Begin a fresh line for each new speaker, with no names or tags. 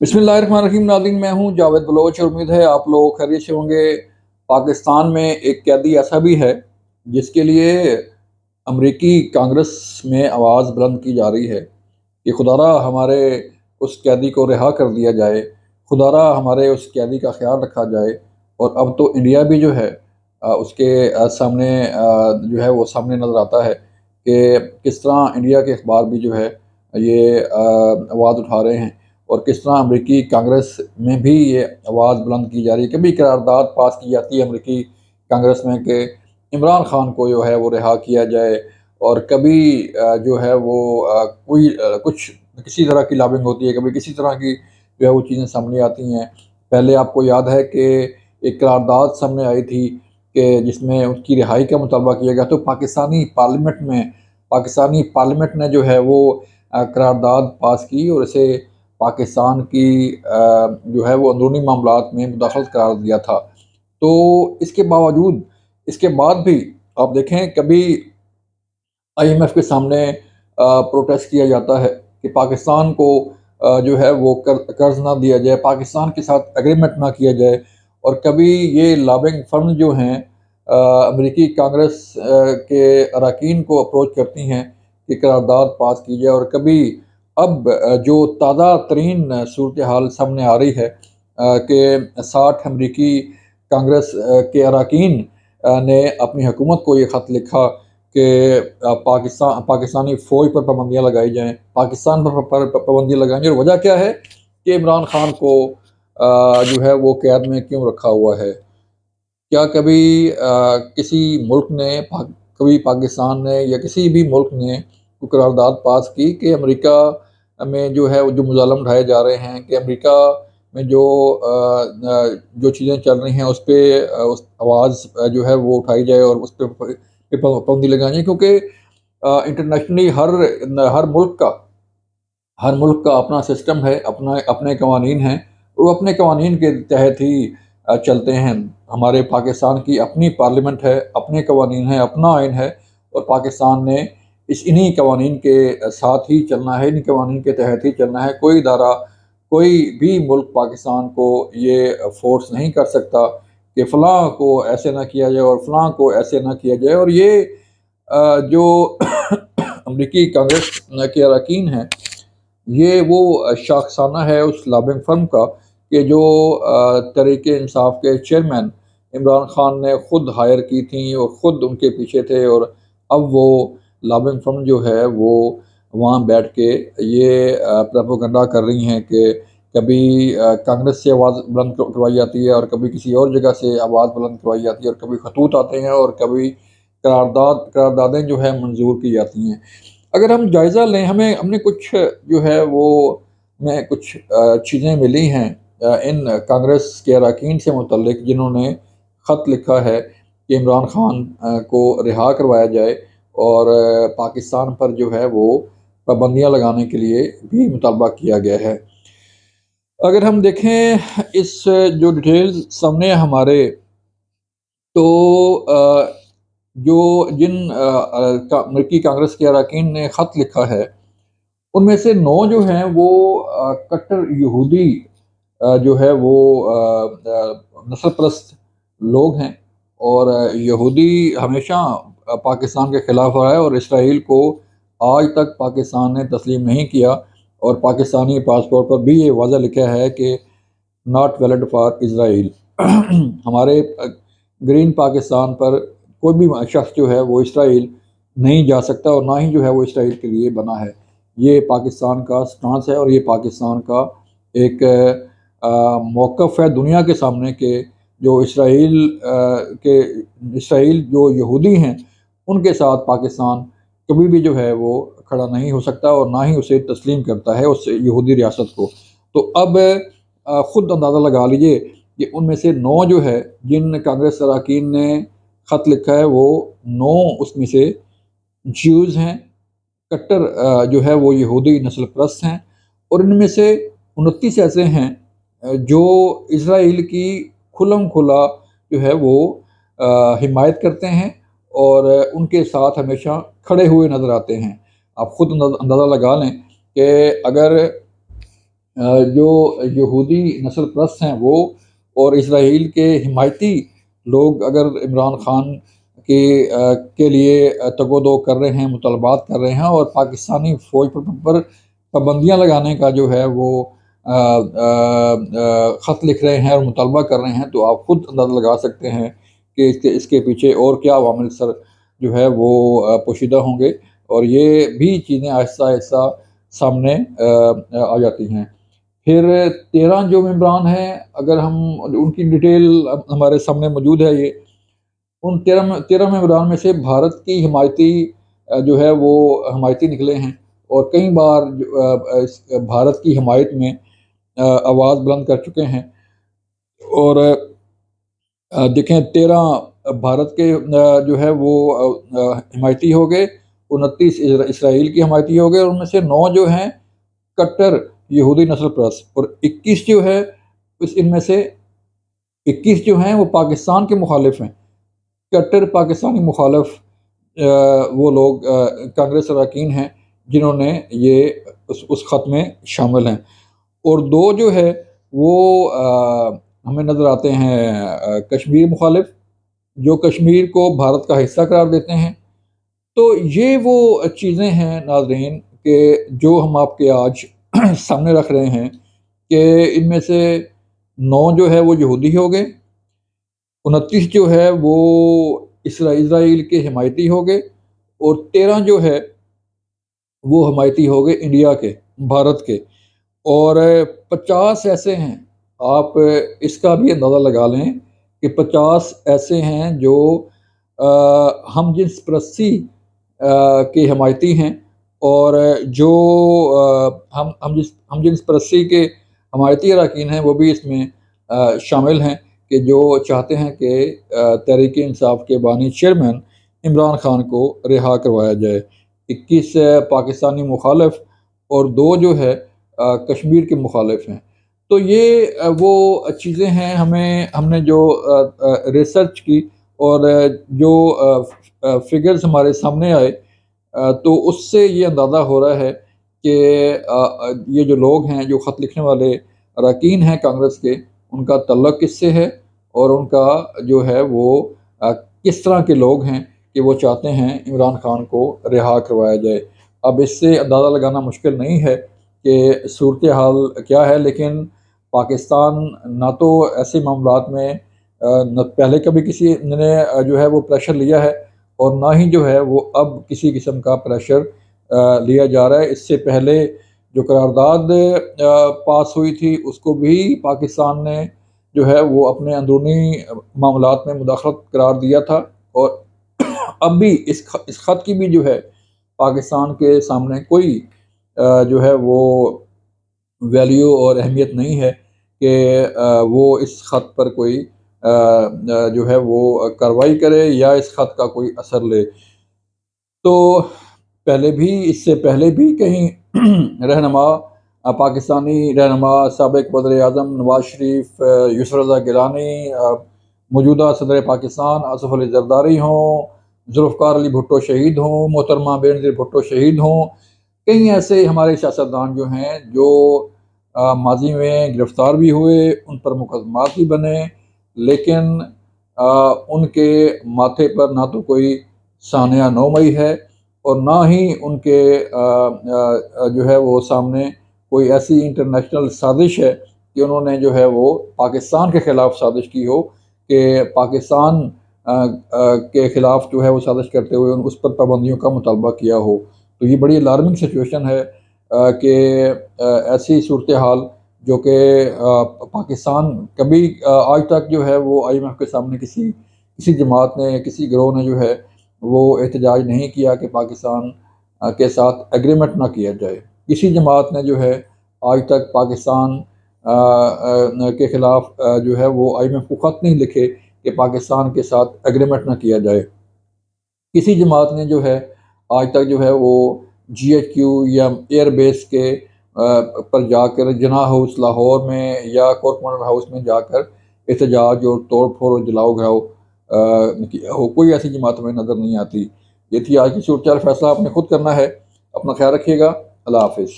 بسم اللہ الرحمن الرحیم ناظرین، میں ہوں جاوید بلوچ اور امید ہے آپ لوگ خیریت سے ہوں گے۔ پاکستان میں ایک قیدی ایسا بھی ہے جس کے لیے امریکی کانگریس میں آواز بلند کی جا رہی ہے کہ خدا را ہمارے اس قیدی کو رہا کر دیا جائے، خدا را ہمارے اس قیدی کا خیال رکھا جائے۔ اور اب تو انڈیا بھی جو ہے اس کے سامنے جو ہے وہ سامنے نظر آتا ہے کہ کس طرح انڈیا کے اخبار بھی جو ہے یہ آواز اٹھا رہے ہیں، اور کس طرح امریکی کانگریس میں بھی یہ آواز بلند کی جا رہی ہے۔ کبھی قرارداد پاس کی جاتی ہے امریکی کانگریس میں کہ عمران خان کو جو ہے وہ رہا کیا جائے، اور کبھی جو ہے وہ کوئی کچھ کسی طرح کی لابنگ ہوتی ہے، کبھی کسی طرح کی جو ہے وہ چیزیں سامنے آتی ہیں۔ پہلے آپ کو یاد ہے کہ ایک قرارداد سامنے آئی تھی کہ جس میں اس کی رہائی کا مطالبہ کیا گیا، تو پاکستانی پارلیمنٹ نے جو ہے وہ قرارداد پاس کی اور اسے پاکستان کی جو ہے وہ اندرونی معاملات میں مداخلت قرار دیا تھا۔ تو اس کے باوجود اس کے بعد بھی آپ دیکھیں کبھی آئی ایم ایف کے سامنے پروٹیسٹ کیا جاتا ہے کہ پاکستان کو جو ہے وہ قرض نہ دیا جائے، پاکستان کے ساتھ اگریمنٹ نہ کیا جائے۔ اور کبھی یہ لابنگ فرم جو ہیں امریکی کانگریس کے اراکین کو اپروچ کرتی ہیں کہ قرارداد پاس کی جائے، اور کبھی اب جو تازہ ترین صورتحال سامنے آ رہی ہے کہ 60 امریکی کانگریس کے اراکین نے اپنی حکومت کو یہ خط لکھا کہ پاکستانی فوج پر پابندیاں لگائی جائیں، پاکستان پر پابندیاں لگائیں جائیں۔ اور وجہ کیا ہے کہ عمران خان کو جو ہے وہ قید میں کیوں رکھا ہوا ہے؟ کیا کبھی کسی ملک نے کبھی پاکستان نے یا کسی بھی ملک نے کوئی قرارداد پاس کی کہ امریکہ میں جو ہے جو مظالم اٹھائے جا رہے ہیں، کہ امریکہ میں جو چیزیں چل رہی ہیں اس پہ آواز جو ہے وہ اٹھائی جائے اور اس پہ پابندی لگائی جائے؟ کیونکہ انٹرنیشنلی ہر ملک کا اپنا سسٹم ہے، اپنے قوانین ہیں، اور وہ اپنے قوانین کے تحت ہی چلتے ہیں۔ ہمارے پاکستان کی اپنی پارلیمنٹ ہے، اپنے قوانین ہیں، اپنا آئین ہے، اور پاکستان نے انہی قوانین کے ساتھ ہی چلنا ہے، انہی قوانین کے تحت ہی چلنا ہے۔ کوئی ادارہ، کوئی بھی ملک پاکستان کو یہ فورس نہیں کر سکتا کہ فلاں کو ایسے نہ کیا جائے اور فلاں کو ایسے نہ کیا جائے۔ اور یہ جو امریکی کانگریس کے اراکین ہیں، یہ وہ شاخسانہ ہے اس لابنگ فرم کا کہ جو تحریک انصاف کے چیئرمین عمران خان نے خود ہائر کی تھیں اور خود ان کے پیچھے تھے، اور اب وہ لابنگ فرم جو ہے وہ وہاں بیٹھ کے یہ پروپیگنڈا کر رہی ہیں کہ کبھی کانگریس سے آواز بلند کروائی جاتی ہے، اور کبھی کسی اور جگہ سے آواز بلند کروائی جاتی ہے، اور کبھی خطوط آتے ہیں، اور کبھی قراردادیں جو ہے منظور کی جاتی ہیں۔ اگر ہم جائزہ لیں، ہم نے کچھ جو ہے وہ میں کچھ چیزیں ملی ہیں ان کانگریس کے اراکین سے متعلق، جنہوں نے خط لکھا ہے کہ عمران خان کو رہا کروایا جائے، اور پاکستان پر جو ہے وہ پابندیاں لگانے کے لیے بھی مطالبہ کیا گیا ہے۔ اگر ہم دیکھیں اس جو ڈیٹیلز سامنے ہمارے، تو جن امریکی کانگریس کے اراکین نے خط لکھا ہے، ان میں سے 9 جو ہیں وہ کٹر یہودی جو ہے وہ نسل پرست لوگ ہیں، اور یہودی ہمیشہ پاکستان کے خلاف رہا ہے، اور اسرائیل کو آج تک پاکستان نے تسلیم نہیں کیا، اور پاکستانی پاسپورٹ پر بھی یہ واضح لکھا ہے کہ ناٹ ویلڈ فار اسرائیل۔ ہمارے گرین پاکستان پر کوئی بھی شخص جو ہے وہ اسرائیل نہیں جا سکتا، اور نہ ہی جو ہے وہ اسرائیل کے لیے بنا ہے۔ یہ پاکستان کا سٹانس ہے، اور یہ پاکستان کا ایک موقف ہے دنیا کے سامنے کہ جو اسرائیل جو یہودی ہیں ان کے ساتھ پاکستان کبھی بھی جو ہے وہ کھڑا نہیں ہو سکتا، اور نہ ہی اسے تسلیم کرتا ہے اس یہودی ریاست کو۔ تو اب خود اندازہ لگا لیجئے کہ ان میں سے 9 جو ہے جن کانگریس اراکین نے خط لکھا ہے، وہ 9 اس میں سے جیوز ہیں، کٹر جو ہے وہ یہودی نسل پرست ہیں، اور ان میں سے 29 ایسے ہیں جو اسرائیل کی کھلم کھلا جو ہے وہ حمایت کرتے ہیں، اور ان کے ساتھ ہمیشہ کھڑے ہوئے نظر آتے ہیں۔ آپ خود اندازہ لگا لیں کہ اگر جو یہودی نسل پرست ہیں وہ اور اسرائیل کے حمایتی لوگ اگر عمران خان کے لیے تگ و دو کر رہے ہیں، مطالبات کر رہے ہیں اور پاکستانی فوج پر پابندیاں لگانے کا جو ہے وہ خط لکھ رہے ہیں اور مطالبہ کر رہے ہیں، تو آپ خود اندازہ لگا سکتے ہیں کہ اس کے پیچھے اور کیا عوامل سر جو ہے وہ پوشیدہ ہوں گے، اور یہ بھی چیزیں آہستہ آہستہ سامنے آ جاتی ہیں۔ پھر 13 جو ممبران ہیں، اگر ہم ان کی ڈیٹیل ہمارے سامنے موجود ہے، یہ ان 13 ممبران میں سے بھارت کی حمایتی جو ہے وہ حمایتی نکلے ہیں، اور کئی بار بھارت کی حمایت میں آواز بلند کر چکے ہیں، اور دیکھیں 13 بھارت کے جو ہے وہ حمایتی ہو گئے، 29 اسرائیل کی حمایتی ہو گئے، اور ان میں سے 9 جو ہیں کٹر یہودی نسل پرست، اور 21 جو ہے ان میں سے 21 جو ہیں وہ پاکستان کے مخالف ہیں، کٹر پاکستانی مخالف وہ لوگ کانگریس اراکین ہیں جنہوں نے یہ اس خط میں شامل ہیں، اور 2 جو ہے وہ ہمیں نظر آتے ہیں کشمیر مخالف، جو کشمیر کو بھارت کا حصہ قرار دیتے ہیں۔ تو یہ وہ چیزیں ہیں ناظرین کہ جو ہم آپ کے آج سامنے رکھ رہے ہیں، کہ ان میں سے 9 جو ہے وہ یہودی ہو گئے، 29 جو ہے وہ اسرائیل کے حمایتی ہو گئے، اور 13 جو ہے وہ حمایتی ہو گئے انڈیا کے، بھارت کے، اور 50 ایسے ہیں، آپ اس کا بھی اندازہ لگا لیں کہ 50 ایسے ہیں جو ہم جنس پرستی کے حمایتی ہیں، اور جو ہم جنس پرستی کے حمایتی اراکین ہیں وہ بھی اس میں شامل ہیں، کہ جو چاہتے ہیں کہ تحریک انصاف کے بانی چیئرمین عمران خان کو رہا کروایا جائے۔ 21 پاکستانی مخالف اور 2 جو ہے کشمیر کے مخالف ہیں۔ تو یہ وہ چیزیں ہیں ہم نے جو ریسرچ کی، اور جو فگرز ہمارے سامنے آئے، تو اس سے یہ اندازہ ہو رہا ہے کہ یہ جو لوگ ہیں، جو خط لکھنے والے اراکین ہیں کانگریس کے، ان کا تعلق کس سے ہے، اور ان کا جو ہے وہ کس طرح کے لوگ ہیں کہ وہ چاہتے ہیں عمران خان کو رہا کروایا جائے۔ اب اس سے اندازہ لگانا مشکل نہیں ہے کہ صورتحال کیا ہے، لیکن پاکستان نہ تو ایسے معاملات میں پہلے کبھی کسی نے جو ہے وہ پریشر لیا ہے، اور نہ ہی جو ہے وہ اب کسی قسم کا پریشر لیا جا رہا ہے۔ اس سے پہلے جو قرارداد پاس ہوئی تھی، اس کو بھی پاکستان نے جو ہے وہ اپنے اندرونی معاملات میں مداخلت قرار دیا تھا، اور اب بھی اس خط کی بھی جو ہے پاکستان کے سامنے کوئی جو ہے وہ ویلیو اور اہمیت نہیں ہے کہ وہ اس خط پر کوئی جو ہے وہ کارروائی کرے یا اس خط کا کوئی اثر لے۔ تو اس سے پہلے بھی کہیں رہنما پاکستانی رہنما سابق وزیر اعظم نواز شریف، یسر رضا گیلانی، موجودہ صدر پاکستان آصف علی زرداری ہوں، ذوالفقار علی بھٹو شہید ہوں، محترمہ بینظیر بھٹو شہید ہوں، کئی ایسے ہمارے سیاستدان جو ہیں جو ماضی میں گرفتار بھی ہوئے، ان پر مقدمات بھی بنے، لیکن ان کے ماتھے پر نہ تو کوئی سانحہ نومئی ہے، اور نہ ہی ان کے جو ہے وہ سامنے کوئی ایسی انٹرنیشنل سازش ہے کہ انہوں نے جو ہے وہ پاکستان کے خلاف سازش کی ہو، کہ پاکستان کے خلاف جو ہے وہ سازش کرتے ہوئے اس پر پابندیوں کا مطالبہ کیا ہو۔ تو یہ بڑی الارمنگ سچویشن ہے کہ ایسی صورتحال جو کہ پاکستان کبھی آج تک جو ہے وہ IMF کے سامنے کسی جماعت نے، کسی گروہ نے جو ہے وہ احتجاج نہیں کیا کہ پاکستان کے ساتھ ایگریمنٹ نہ کیا جائے۔ کسی جماعت نے جو ہے آج تک پاکستان کے خلاف جو ہے وہ IMF کو خط نہیں لکھے کہ پاکستان کے ساتھ ایگریمنٹ نہ کیا جائے۔ کسی جماعت نے جو ہے آج تک جو ہے وہ GHQ یا ایئر بیس کے پر جا کر جناح ہاؤس لاہور میں یا کورکمنڈل ہاؤس میں جا کر احتجاج اور توڑ پھوڑ اور جلاؤ گھراؤ کوئی ایسی جماعت میں نظر نہیں آتی۔ یہ تھی آج کی صورتحال، فیصلہ آپ نے خود کرنا ہے۔ اپنا خیال رکھیے گا، اللہ حافظ۔